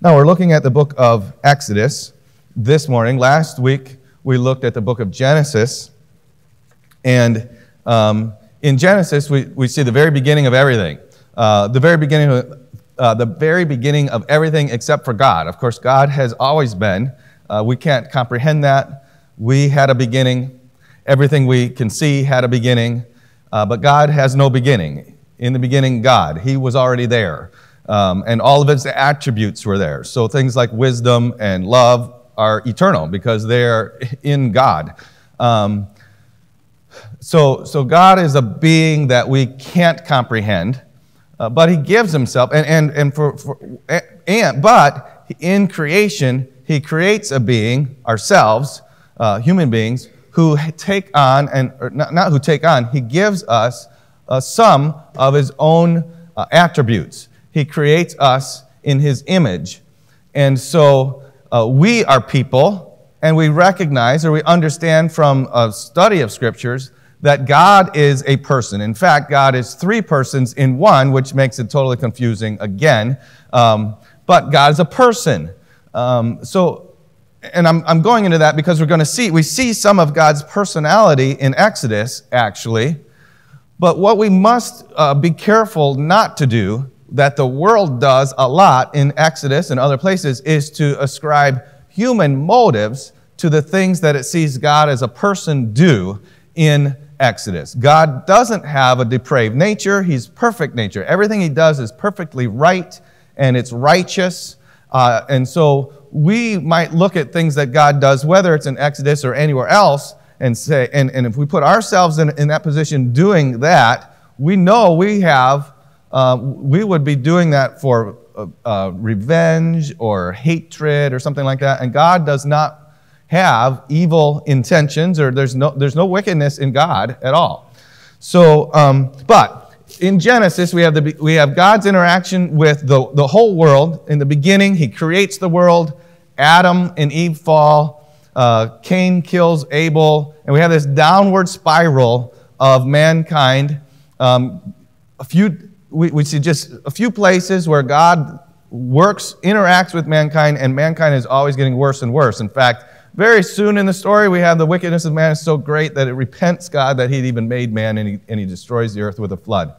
Now, we're looking at the book of Exodus this morning. Last week, we looked at the book of Genesis. And in Genesis, we see the very beginning of everything. The very beginning of everything except for God. Of course, God has always been. We can't comprehend that. We had a beginning. Everything we can see had a beginning. But God has no beginning. In the beginning, God. He was already there. And all of his attributes were there. So things like wisdom and love are eternal because they're in God. So God is a being that we can't comprehend, but he gives himself, but in creation, he creates a being, ourselves, human beings, who take on, not who take on, he gives us some of his own attributes. He creates us in his image. And so we are people, and we recognize or we understand from a study of scriptures that God is a person. In fact, God is three persons in one, which makes it totally confusing again. But God is a person. And I'm going into that because we see some of God's personality in Exodus, actually. But what we must be careful not to do, that the world does a lot in Exodus and other places, is to ascribe human motives to the things that it sees God as a person do in Exodus. God doesn't have a depraved nature. He's perfect nature. Everything he does is perfectly right, and it's righteous. And so we might look at things that God does, whether it's in Exodus or anywhere else, and say, and if we put ourselves in that position doing that, we know we would be doing that for revenge or hatred or something like that. And God does not have evil intentions, or there's no wickedness in God at all. So, but in Genesis, we have God's interaction with the whole world. In the beginning, he creates the world. Adam and Eve fall. Cain kills Abel. And we have this downward spiral of mankind. We see just a few places where God interacts with mankind, and mankind is always getting worse and worse. In fact, very soon in the story, we have the wickedness of man is so great that it repents God that he'd even made man, and he destroys the earth with a flood.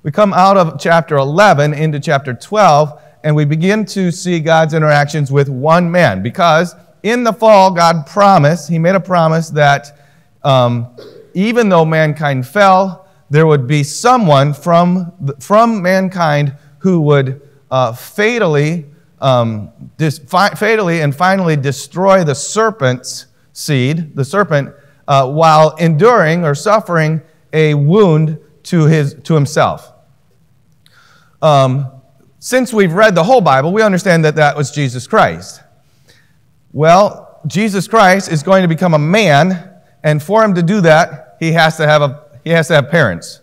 We come out of chapter 11 into chapter 12, and we begin to see God's interactions with one man, because in the fall, he made a promise that even though mankind fell, there would be someone from mankind who would fatally and finally destroy the serpent's seed, the serpent, while enduring or suffering a wound to himself. Since we've read the whole Bible, we understand that was Jesus Christ. Well, Jesus Christ is going to become a man, and for him to do that, he has to have parents.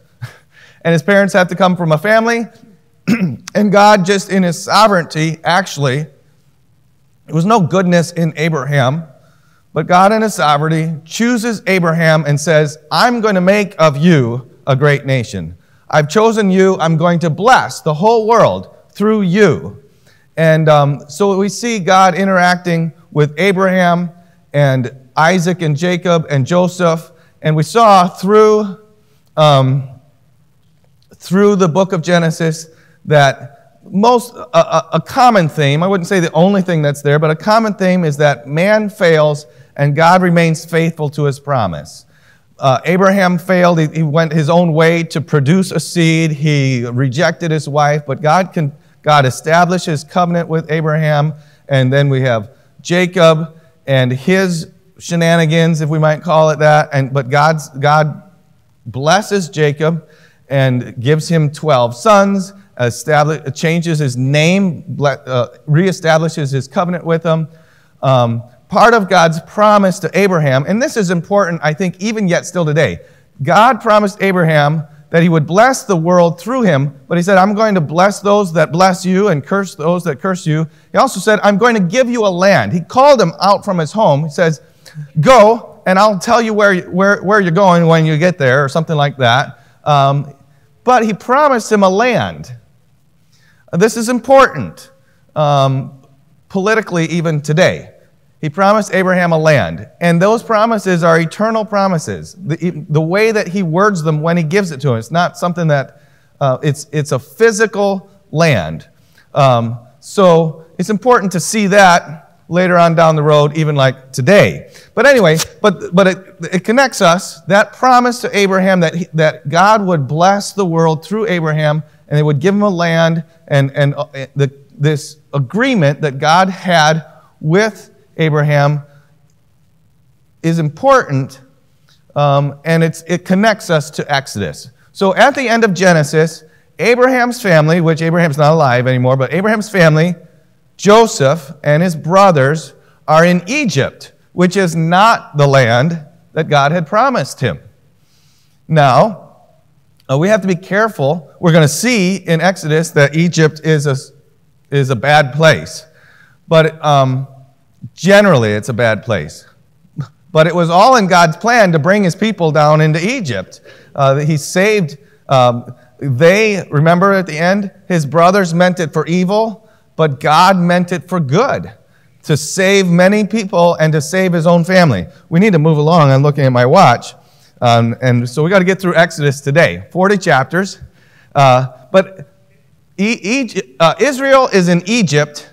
And his parents have to come from a family. And God, just in his sovereignty, actually, there was no goodness in Abraham, but God in his sovereignty chooses Abraham and says, I'm going to make of you a great nation. I've chosen you. I'm going to bless the whole world through you. And so we see God interacting with Abraham and Isaac and Jacob and Joseph. And we saw through the book of Genesis that a common theme, I wouldn't say the only thing that's there, but a common theme is that man fails and God remains faithful to his promise. Abraham failed. He went his own way to produce a seed. He rejected his wife, but God established his covenant with Abraham. And then we have Jacob and his shenanigans, if we might call it that. But God blesses Jacob and gives him 12 sons, changes his name, reestablishes his covenant with him. Part of God's promise to Abraham, and this is important, I think, even yet still today. God promised Abraham that he would bless the world through him, but he said, I'm going to bless those that bless you and curse those that curse you. He also said, I'm going to give you a land. He called him out from his home. He says, go, and I'll tell you where you're going when you get there, or something like that. But he promised him a land. This is important. politically even today. He promised Abraham a land, and those promises are eternal promises. The way that he words them when he gives it to him, it's not something that, it's a physical land. So it's important to see that later on down the road, even like today. But anyway, but it connects us, that promise to Abraham that God would bless the world through Abraham, and they would give him a land, and this agreement that God had with Abraham is important, and it connects us to Exodus. So at the end of Genesis, Abraham's family, which Abraham's not alive anymore, but Abraham's family, Joseph and his brothers, are in Egypt, which is not the land that God had promised him. Now, we have to be careful. We're going to see in Exodus that Egypt is a bad place. But generally, it's a bad place. But it was all in God's plan to bring his people down into Egypt. He saved, remember at the end, his brothers meant it for evil, but God meant it for good, to save many people and to save his own family. We need to move along. I'm looking at my watch. And so we got to get through Exodus today. 40 chapters. But Israel is in Egypt,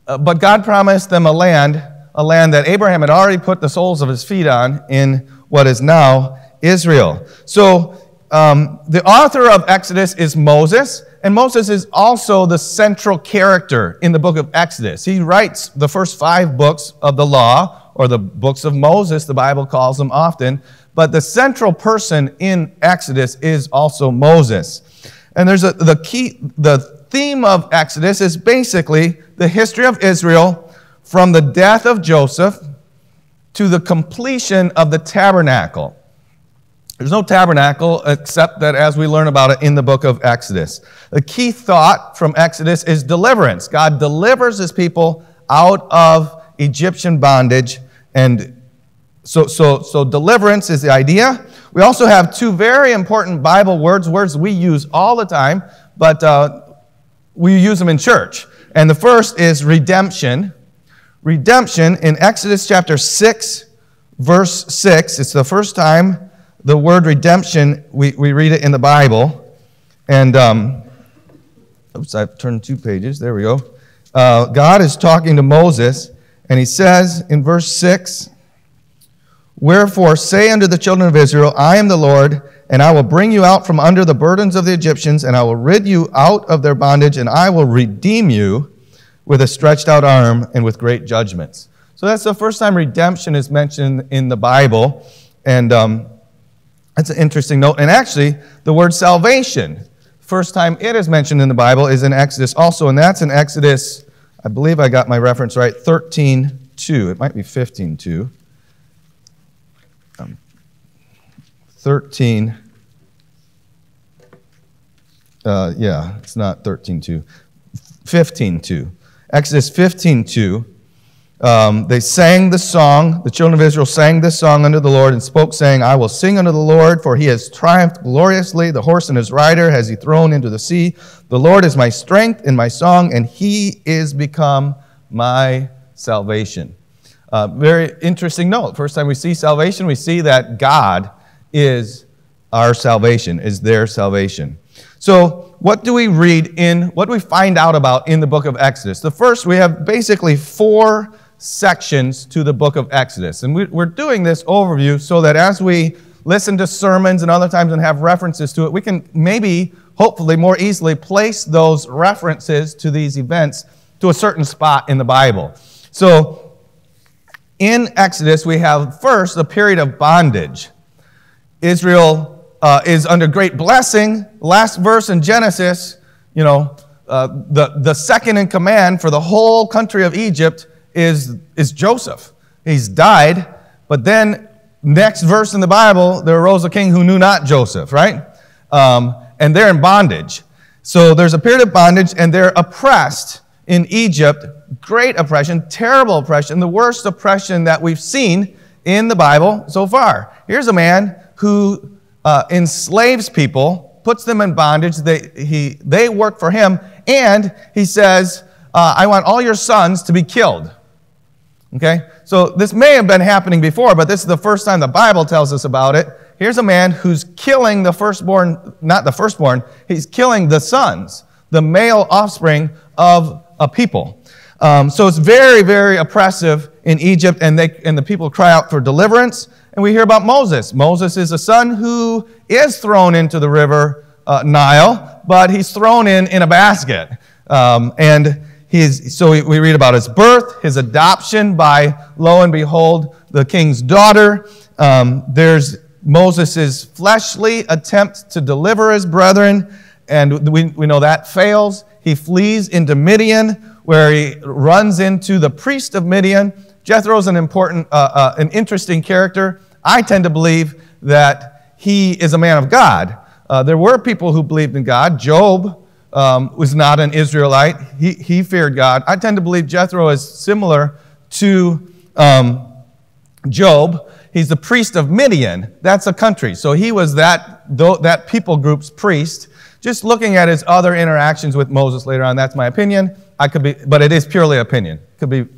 but God promised them a land that Abraham had already put the soles of his feet on in what is now Israel. So the author of Exodus is Moses, and Moses is also the central character in the book of Exodus. He writes the first 5 books of the law, or the books of Moses, the Bible calls them often, but the central person in Exodus is also Moses. And there's the theme of Exodus is basically the history of Israel from the death of Joseph to the completion of the tabernacle. There's no tabernacle except that as we learn about it in the book of Exodus. The key thought from Exodus is deliverance. God delivers his people out of Egyptian bondage, and so deliverance is the idea. We also have 2 very important Bible words we use all the time, but we use them in church. And the first is redemption. Redemption in Exodus chapter 6, verse 6. It's the first time the word redemption, we read it in the Bible. And, oops, I've turned 2 pages. There we go. God is talking to Moses, and he says in verse 6, "Wherefore say unto the children of Israel, I am the Lord, and I will bring you out from under the burdens of the Egyptians, and I will rid you out of their bondage, and I will redeem you with a stretched out arm and with great judgments." So that's the first time redemption is mentioned in the Bible, and that's an interesting note. And actually, the word salvation, first time it is mentioned in the Bible is in Exodus also, and that's in Exodus, I believe I got my reference right, 13:2. It might be 15:2. 13. It's not 13:2. 15:2. Exodus 15:2. They sang the song, the children of Israel sang this song unto the Lord and spoke, saying, I will sing unto the Lord, for he has triumphed gloriously. The horse and his rider has he thrown into the sea. The Lord is my strength and my song, and he is become my salvation. Very interesting note. First time we see salvation, we see that God is our salvation, is their salvation. So what do we find out about in the book of Exodus? The first, we have basically 4 sections to the book of Exodus. And we're doing this overview so that as we listen to sermons and other times and have references to it, we can maybe, hopefully, more easily place those references to these events to a certain spot in the Bible. So in Exodus, we have first a period of bondage. Israel is under great blessing. Last verse in Genesis, the second in command for the whole country of Egypt is Joseph. He's died, but then next verse in the Bible, there arose a king who knew not Joseph, right? And they're in bondage. So there's a period of bondage, and they're oppressed in Egypt. Great oppression, terrible oppression, the worst oppression that we've seen in the Bible so far. Here's a man who enslaves people, puts them in bondage. They work for him, and he says, I want all your sons to be killed. Okay? So this may have been happening before, but this is the first time the Bible tells us about it. Here's a man who's killing the firstborn, not the firstborn, he's killing the sons, the male offspring of a people. So it's very, very oppressive in Egypt, and the people cry out for deliverance. And we hear about Moses. Moses is a son who is thrown into the river Nile, but he's thrown in a basket. So we read about his birth, his adoption by, lo and behold, the king's daughter. There's Moses' fleshly attempt to deliver his brethren, and we know that fails. He flees into Midian, where he runs into the priest of Midian. Jethro's an interesting character. I tend to believe that he is a man of God. There were people who believed in God. Job was not an Israelite. He feared God. I tend to believe Jethro is similar to Job. He's the priest of Midian. That's a country. So he was that people group's priest. Just looking at his other interactions with Moses later on, that's my opinion. But it is purely opinion.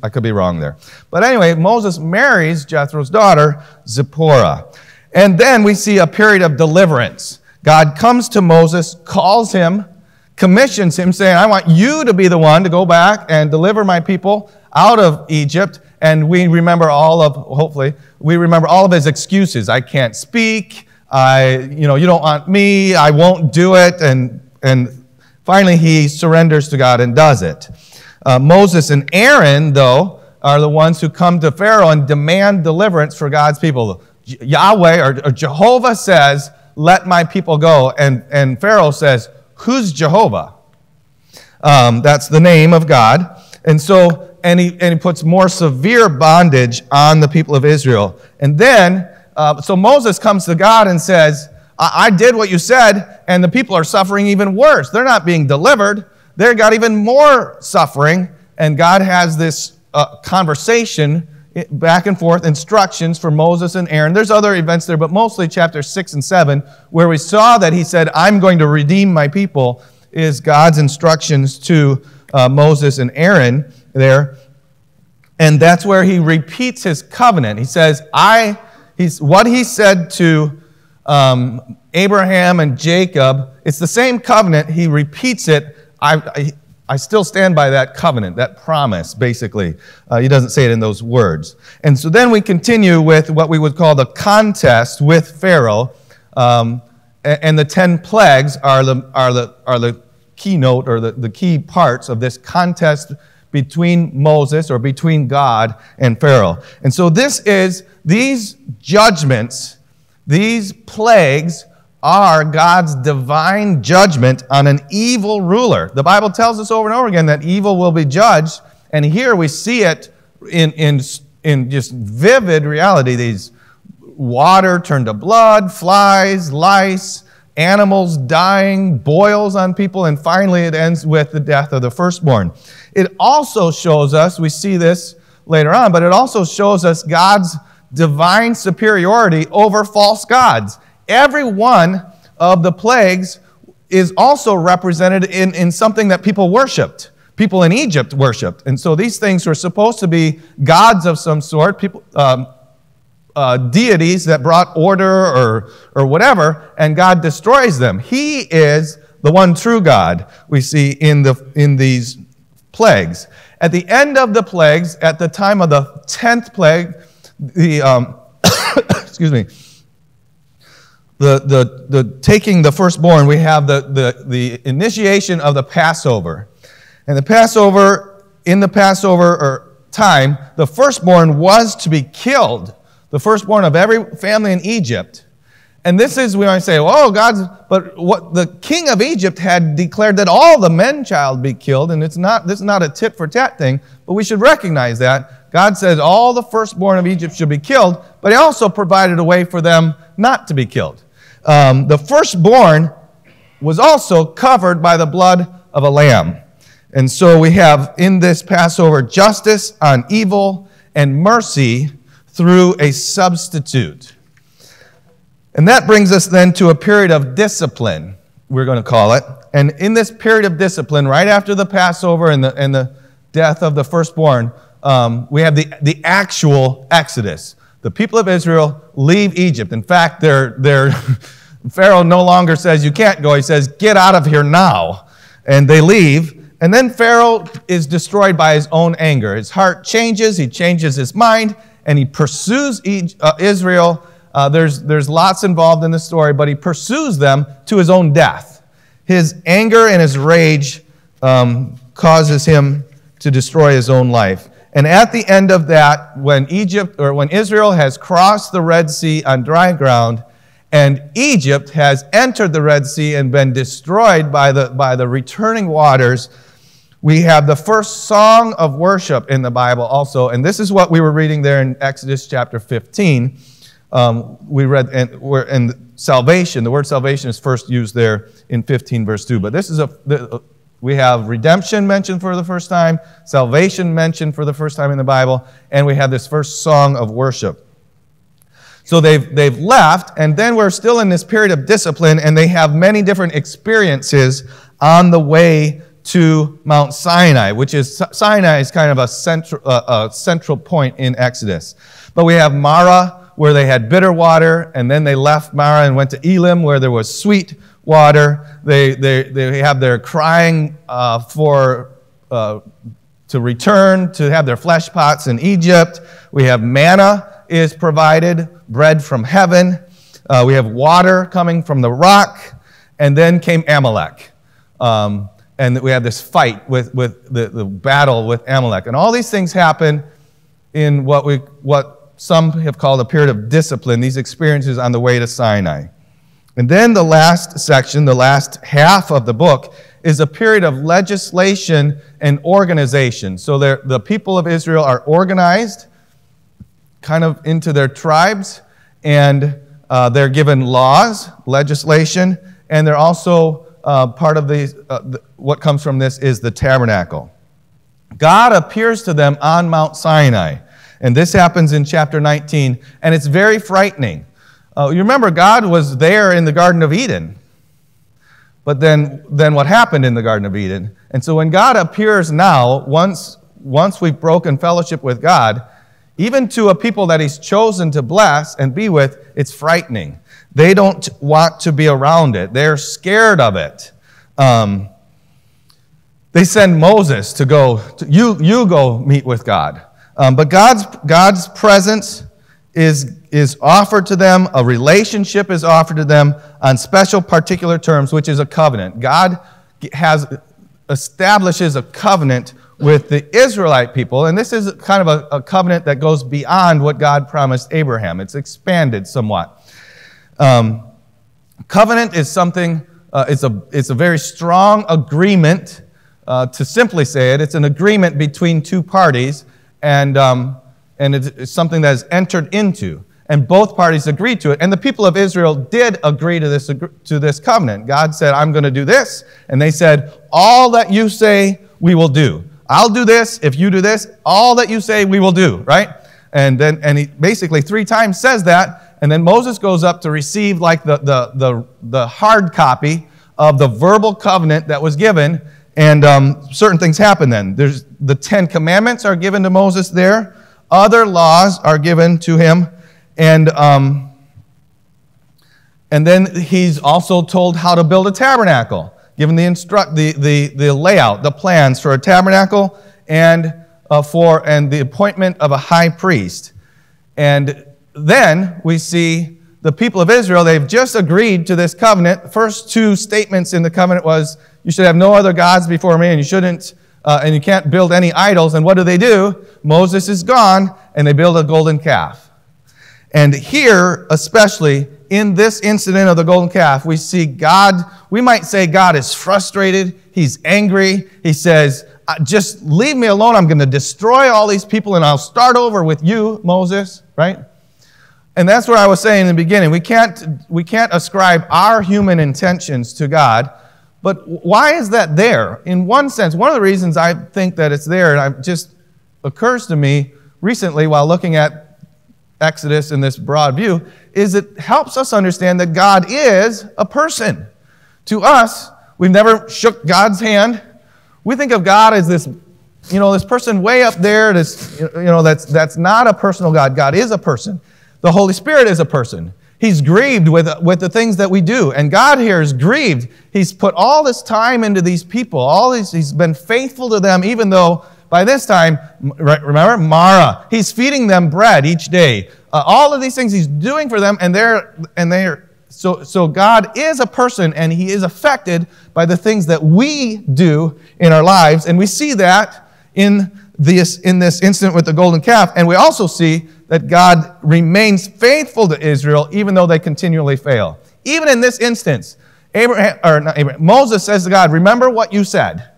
I could be wrong there. But anyway, Moses marries Jethro's daughter, Zipporah. And then we see a period of deliverance. God comes to Moses, calls him, commissions him, saying, I want you to be the one to go back and deliver my people out of Egypt. And we remember all of his excuses. I can't speak. You don't want me. I won't do it. And finally, he surrenders to God and does it. Moses and Aaron, though, are the ones who come to Pharaoh and demand deliverance for God's people. Yahweh or Jehovah says, let my people go. And Pharaoh says, who's Jehovah? That's the name of God. And he puts more severe bondage on the people of Israel. And then, so Moses comes to God and says, I did what you said, and the people are suffering even worse. They're not being delivered. They've got even more suffering. And God has this conversation, back and forth, instructions for Moses and Aaron. There's other events there, but mostly chapters 6 and 7, where we saw that he said, I'm going to redeem my people, is God's instructions to Moses and Aaron there. And that's where he repeats his covenant. He says, what he said to Abraham and Jacob, it's the same covenant. He repeats it. I still stand by that covenant, that promise, basically. He doesn't say it in those words. And so then we continue with what we would call the contest with Pharaoh. And the 10 plagues are the keynote or the key parts of this contest between Moses or between God and Pharaoh. And so these judgments, these plagues are God's divine judgment on an evil ruler. The Bible tells us over and over again that evil will be judged, and here we see it in just vivid reality. These water turned to blood, flies, lice, animals dying, boils on people, and finally it ends with the death of the firstborn. It also shows us, we see this later on, but it also shows us God's divine superiority over false gods. Every one of the plagues is also represented in something that people worshipped. People in Egypt worshipped. And so these things were supposed to be gods of some sort, deities that brought order or whatever, and God destroys them. He is the one true God we see in these plagues. At the end of the plagues, at the time of the 10th plague, excuse me, the taking the firstborn, we have the initiation of the Passover. And in the Passover time, the firstborn was to be killed, the firstborn of every family in Egypt. And this is, we might say, but what the king of Egypt had declared that all the men-child be killed, and this is not a tit-for-tat thing, but we should recognize that. God says all the firstborn of Egypt should be killed, but he also provided a way for them not to be killed. The firstborn was also covered by the blood of a lamb. And so we have in this Passover justice on evil and mercy through a substitute. And that brings us then to a period of discipline, we're going to call it. And in this period of discipline, right after the Passover and death of the firstborn, we have the actual Exodus. The people of Israel leave Egypt. In fact, Pharaoh no longer says, you can't go. He says, get out of here now. And they leave. And then Pharaoh is destroyed by his own anger. His heart changes. He changes his mind. And he pursues Israel. There's lots involved in the story, but he pursues them to his own death. His anger and his rage causes him to destroy his own life. And at the end of that, when Israel has crossed the Red Sea on dry ground, and Egypt has entered the Red Sea and been destroyed by the returning waters, we have the first song of worship in the Bible also. And this is what we were reading there in Exodus chapter 15. We read, and salvation, the word salvation is first used there in 15 verse 2. But this is we have redemption mentioned for the first time, salvation mentioned for the first time in the Bible, and we have this first song of worship. So they've left, and then we're still in this period of discipline, and they have many different experiences on the way to Mount Sinai, Sinai is kind of a central point in Exodus. But we have Marah, where they had bitter water, and then they left Marah and went to Elim, where there was sweet water. They have their crying to return, to have their flesh pots in Egypt. We have manna is provided, bread from heaven. We have water coming from the rock. And then came Amalek. And we have this fight with the battle with Amalek. And all these things happen in what some have called a period of discipline, these experiences on the way to Sinai. And then the last section, the last half of the book, is a period of legislation and organization. So the people of Israel are organized kind of into their tribes, and they're given laws, legislation, and they're also part of what comes from this is the tabernacle. God appears to them on Mount Sinai, and this happens in chapter 19, and it's very frightening. You remember, God was there in the Garden of Eden. But then what happened in the Garden of Eden? And so when God appears now, once we've broken fellowship with God, even to a people that He's chosen to bless and be with, it's frightening. They don't want to be around it. They're scared of it. They send Moses to go, you go meet with God. But God's presence is offered to them, a relationship is offered to them on special particular terms, which is a covenant. God establishes a covenant with the Israelite people, and this is kind of a covenant that goes beyond what God promised Abraham. It's expanded somewhat. Covenant is something, it's a very strong agreement, to simply say it. It's an agreement between two parties, and it's something that is entered into, and both parties agreed to it. And the people of Israel did agree to this covenant. God said, I'm going to do this, and they said, all that you say, we will do. I'll do this if you do this. All that you say, we will do, right? And he basically 3 times says that, and then Moses goes up to receive like the hard copy of the verbal covenant that was given, and certain things happen then. There's the 10 Commandments are given to Moses there. Other laws are given to him, and then he's also told how to build a tabernacle, given the layout, the plans for a tabernacle, and the appointment of a high priest. And then we see the people of Israel, they've just agreed to this covenant. The first 2 statements in the covenant was, you should have no other gods before me, and you shouldn't, and you can't build any idols. And what do? Moses is gone, and they build a golden calf. And here, especially in this incident of the golden calf, we see God, we might say God is frustrated, He's angry. He says, just leave me alone, I'm going to destroy all these people, and I'll start over with you, Moses, right? And that's what I was saying in the beginning. We can't ascribe our human intentions to God. But why is that there? In one sense, one of the reasons I think that it's there, and it just occurs to me recently while looking at Exodus in this broad view, is it helps us understand that God is a person. To us, we've never shook God's hand. We think of God as this this person way up there, that's not a personal God. God is a person. The Holy Spirit is a person. He's grieved with the things that we do. And God here is grieved. He's put all this time into these people. He's been faithful to them, even though by this time, remember, Mara, he's feeding them bread each day. All of these things he's doing for them, so God is a person, and he is affected by the things that we do in our lives. And we see that in this incident with the golden calf. And we also see that God remains faithful to Israel even though they continually fail. Even in this instance, Moses says to God, remember what you said.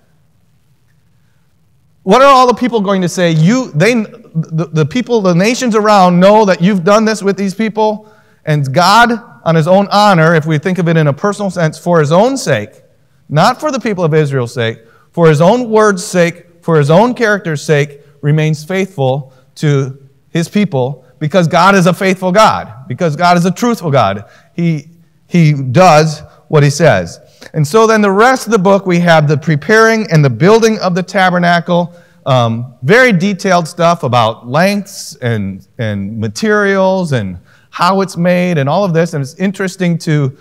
What are all the people going to say? The people, the nations around know that you've done this with these people, and God, on his own honor, if we think of it in a personal sense, for his own sake, not for the people of Israel's sake, for his own word's sake, for his own character's sake, remains faithful to his people, because God is a faithful God, because God is a truthful God. He does what he says. And so then the rest of the book, we have the preparing and the building of the tabernacle, very detailed stuff about lengths and materials and how it's made and all of this. And it's interesting to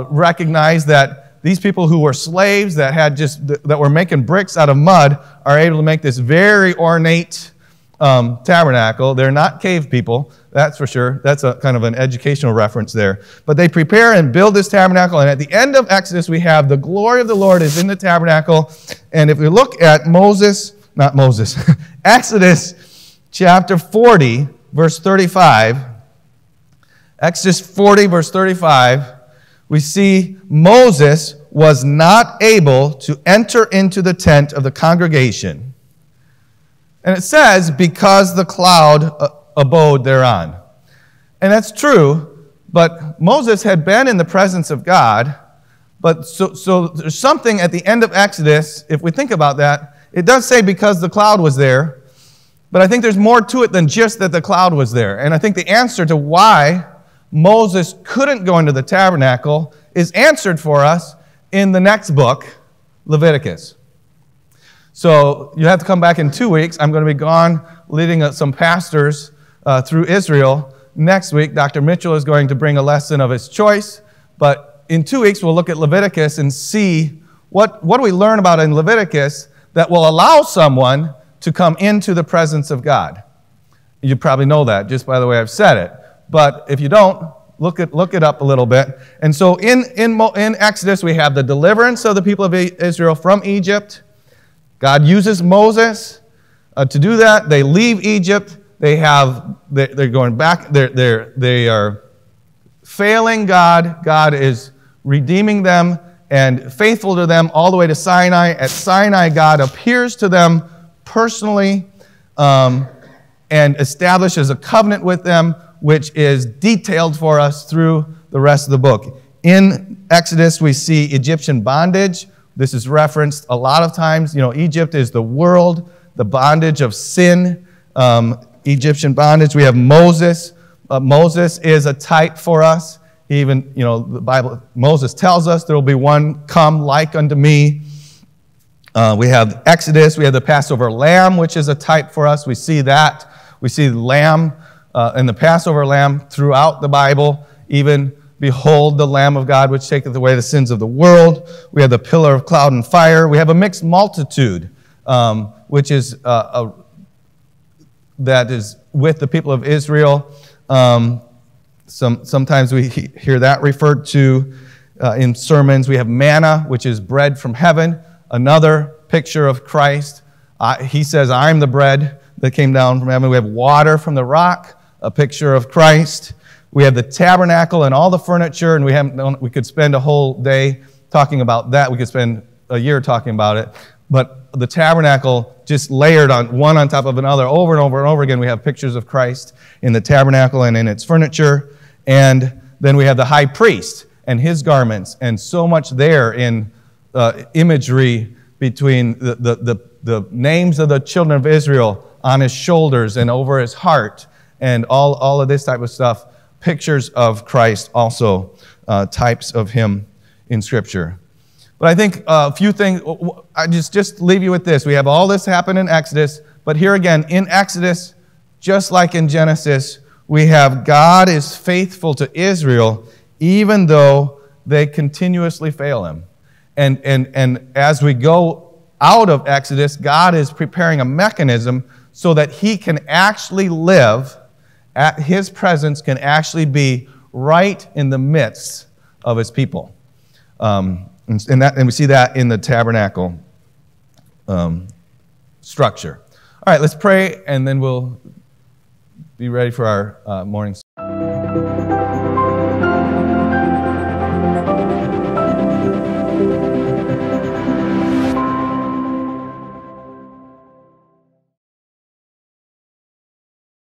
recognize that these people who were slaves that were making bricks out of mud are able to make this very ornate tabernacle. They're not cave people, that's for sure. That's a kind of an educational reference there. But they prepare and build this tabernacle, and at the end of Exodus, we have the glory of the Lord is in the tabernacle. And if we look at Exodus chapter 40, verse 35, Exodus 40, verse 35, we see Moses was not able to enter into the tent of the congregation. And it says, because the cloud abode thereon. And that's true, but Moses had been in the presence of God. But so there's something at the end of Exodus, if we think about that, it does say because the cloud was there, but I think there's more to it than just that the cloud was there. And I think the answer to why Moses couldn't go into the tabernacle is answered for us in the next book, Leviticus. So you have to come back in 2 weeks. I'm going to be gone leading some pastors through Israel. Next week, Dr. Mitchell is going to bring a lesson of his choice. But in 2 weeks, we'll look at Leviticus and see what do we learn about in Leviticus that will allow someone to come into the presence of God. You probably know that just by the way I've said it. But if you don't, look it up a little bit. And so in Exodus, we have the deliverance of the people of Israel from Egypt. God uses Moses to do that. They leave Egypt. They're going back. They are failing God. God is redeeming them and faithful to them all the way to Sinai. At Sinai, God appears to them personally and establishes a covenant with them, which is detailed for us through the rest of the book. In Exodus, we see Egyptian bondage. This is referenced a lot of times. Egypt is the world, the bondage of sin, Egyptian bondage. We have Moses. Moses is a type for us. Even, the Bible, Moses tells us there will be one come like unto me. We have Exodus. We have the Passover lamb, which is a type for us. We see that. We see the lamb and the Passover lamb throughout the Bible. Even, behold, the Lamb of God, which taketh away the sins of the world. We have the pillar of cloud and fire. We have a mixed multitude, which is that is with the people of Israel. Sometimes we hear that referred to in sermons. We have manna, which is bread from heaven, another picture of Christ. He says, I'm the bread that came down from heaven. We have water from the rock, a picture of Christ. We have the tabernacle and all the furniture, and we could spend a whole day talking about that. We could spend a year talking about it. But the tabernacle just layered on one on top of another over and over and over again. We have pictures of Christ in the tabernacle and in its furniture. And then we have the high priest and his garments, and so much there in imagery between the names of the children of Israel on his shoulders and over his heart, and all of this type of stuff. Pictures of Christ also, types of him in Scripture. But I think a few things, I just leave you with this. We have all this happen in Exodus, but here again, in Exodus, just like in Genesis, we have God is faithful to Israel even though they continuously fail him. And as we go out of Exodus, God is preparing a mechanism so that he can actually live, his presence can actually be right in the midst of his people. And we see that in the tabernacle structure. All right, let's pray, and then we'll be ready for our morning